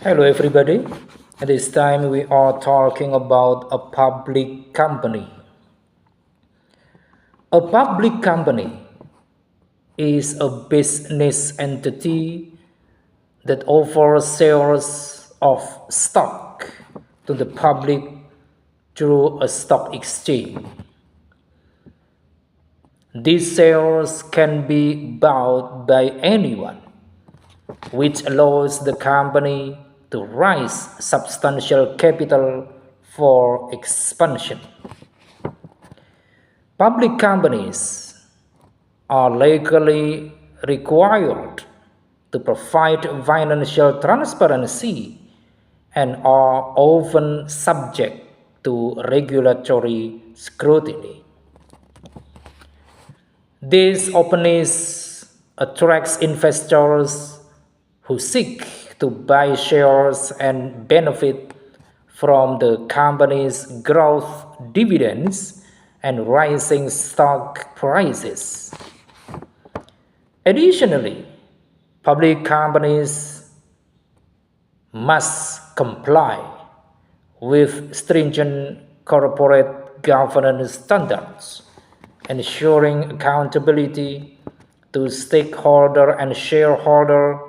Hello, everybody. At this time, we are talking about a public company. A public company is a business entity that offers shares of stock to the public through a stock exchange. These shares can be bought by anyone, which allows the company to raise substantial capital for expansion. Public companies are legally required to provide financial transparency and are often subject to regulatory scrutiny. This openness attracts investors who seek to buy shares and benefit from the company's growth, dividends, and rising stock prices. Additionally, public companies must comply with stringent corporate governance standards, ensuring accountability to stakeholder and shareholder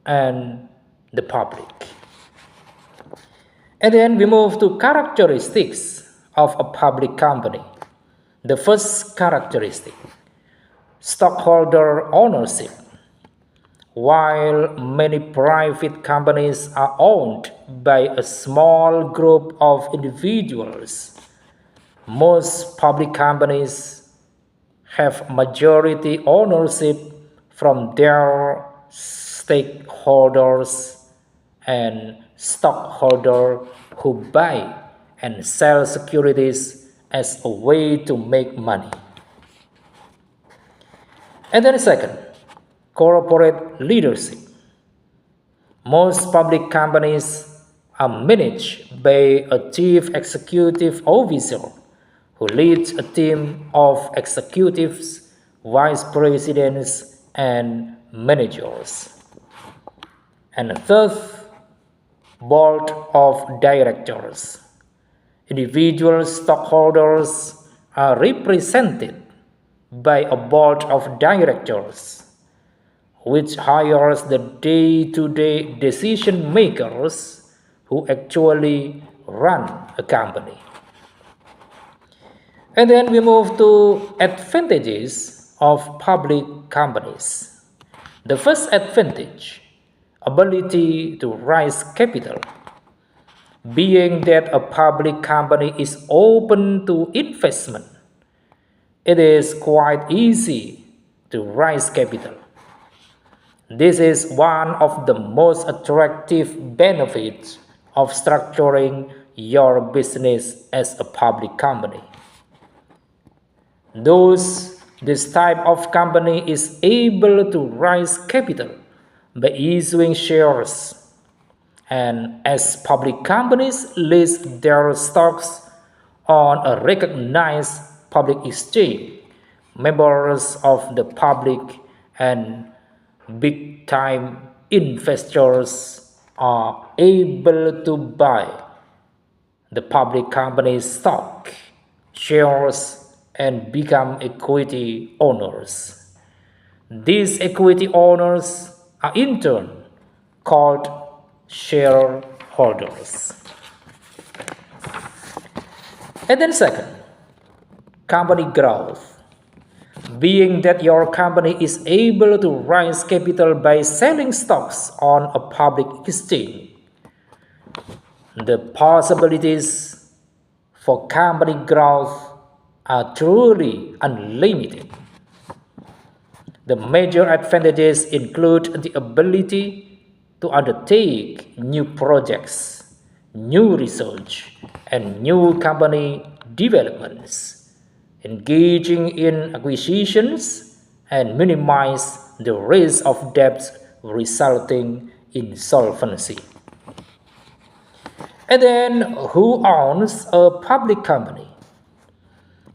and the public. And then we move to characteristics of a public company. The first characteristic, stockholder ownership. While many private companies are owned by a small group of individuals, most public companies have majority ownership from their stakeholders and stockholders who buy and sell securities as a way to make money. And then second, corporate leadership. Most public companies are managed by a chief executive officer who leads a team of executives, vice presidents, and managers. And third, board of directors. Individual stockholders are represented by a board of directors, which hires the day-to-day decision makers who actually run a company. And then we move to advantages of public companies. The first advantage, ability to raise capital. Being that a public company is open to investment, it is quite easy to raise capital. This is one of the most attractive benefits of structuring your business as a public company. This type of company is able to raise capital by issuing shares, and as public companies list their stocks on a recognized public exchange, members of the public and big time investors are able to buy the public company's stock, shares, and become equity owners. These equity owners are in turn called shareholders. And then second, company growth. Being that your company is able to raise capital by selling stocks on a public exchange, the possibilities for company growth are truly unlimited. The major advantages include the ability to undertake new projects, new research, and new company developments, engaging in acquisitions, and minimize the risk of debts resulting in insolvency. And then, who owns a public company?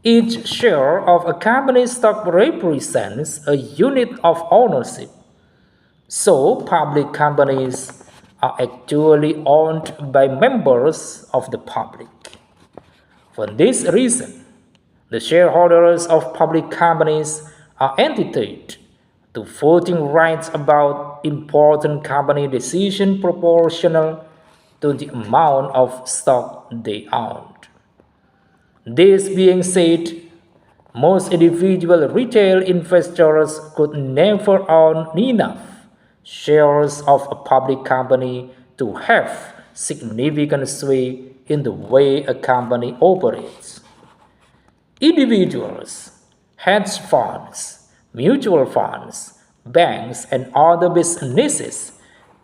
Each share of a company's stock represents a unit of ownership. So, public companies are actually owned by members of the public. For this reason, the shareholders of public companies are entitled to voting rights about important company decisions proportional to the amount of stock they owned. This being said, most individual retail investors could never own enough shares of a public company to have significant sway in the way a company operates. Individuals, hedge funds, mutual funds, banks, and other businesses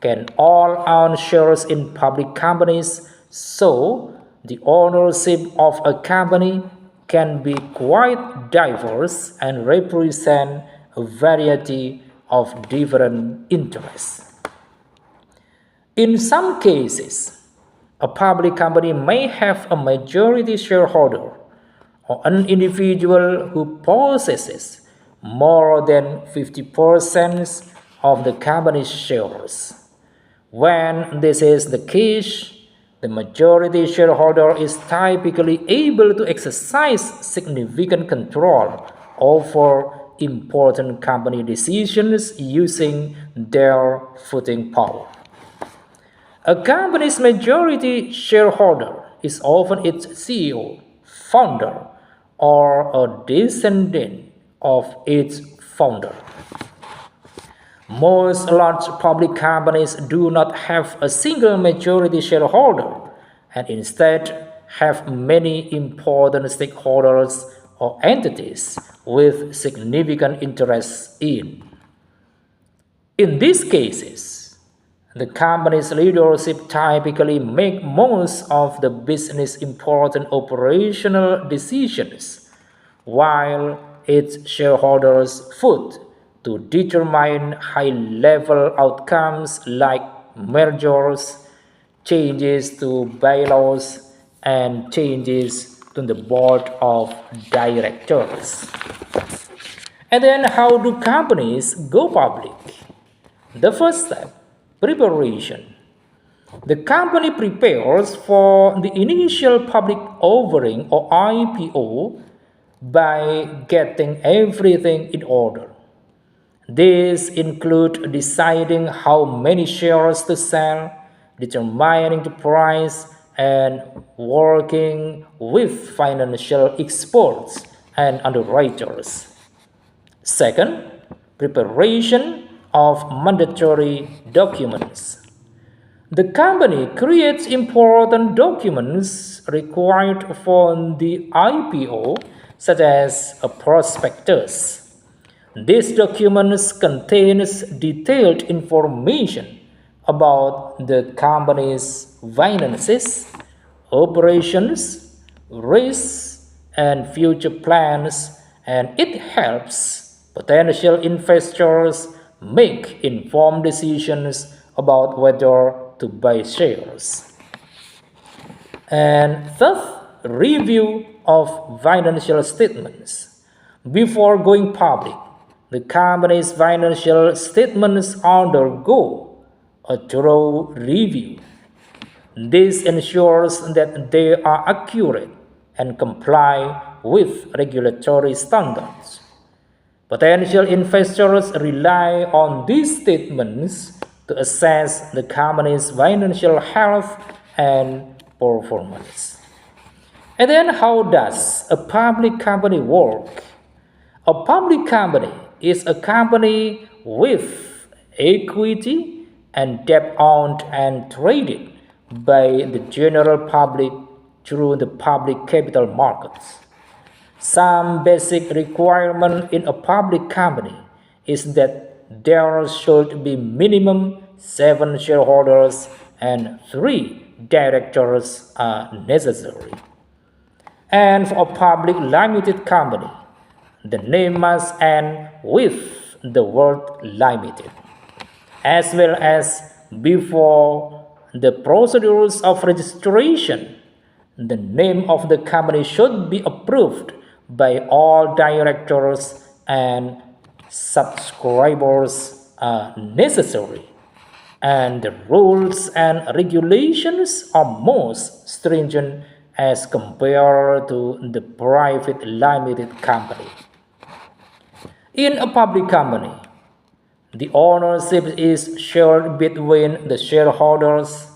can all own shares in public companies, so the ownership of a company can be quite diverse and represent a variety of different interests. In some cases, a public company may have a majority shareholder or an individual who possesses more than 50% of the company's shares. When this is the case, the majority shareholder is typically able to exercise significant control over important company decisions using their voting power. A company's majority shareholder is often its CEO, founder, or a descendant of its founder. Most large public companies do not have a single majority shareholder and instead have many important stakeholders or entities with significant interests in. In these cases, the company's leadership typically make most of the business important operational decisions, while its shareholders vote to determine high-level outcomes like mergers, changes to bylaws, and changes to the board of directors. And then how do companies go public? The first step, preparation. The company prepares for the initial public offering or IPO by getting everything in order. These include deciding how many shares to sell, determining the price, and working with financial experts and underwriters. Second, preparation of mandatory documents. The company creates important documents required for the IPO, such as a prospectus. These documents contain detailed information about the company's finances, operations, risks, and future plans, and it helps potential investors make informed decisions about whether to buy shares. And third, review of financial statements. Before going public, the company's financial statements undergo a thorough review. This ensures that they are accurate and comply with regulatory standards. Potential investors rely on these statements to assess the company's financial health and performance. And then, how does a public company work? A public company is a company with equity and debt owned and traded by the general public through the public capital markets. Some basic requirement in a public company is that there should be minimum 7 shareholders and 3 directors are necessary. And for a public limited company, the name must end with the word limited, as well as before the procedures of registration, the name of the company should be approved by all directors and subscribers are necessary. and the rules and regulations are most stringent as compared to the private limited company. In a public company, the ownership is shared between the shareholders,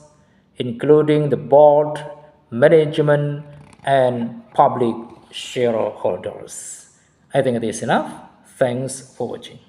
including the board, management, and public shareholders. I think it is enough. Thanks for watching.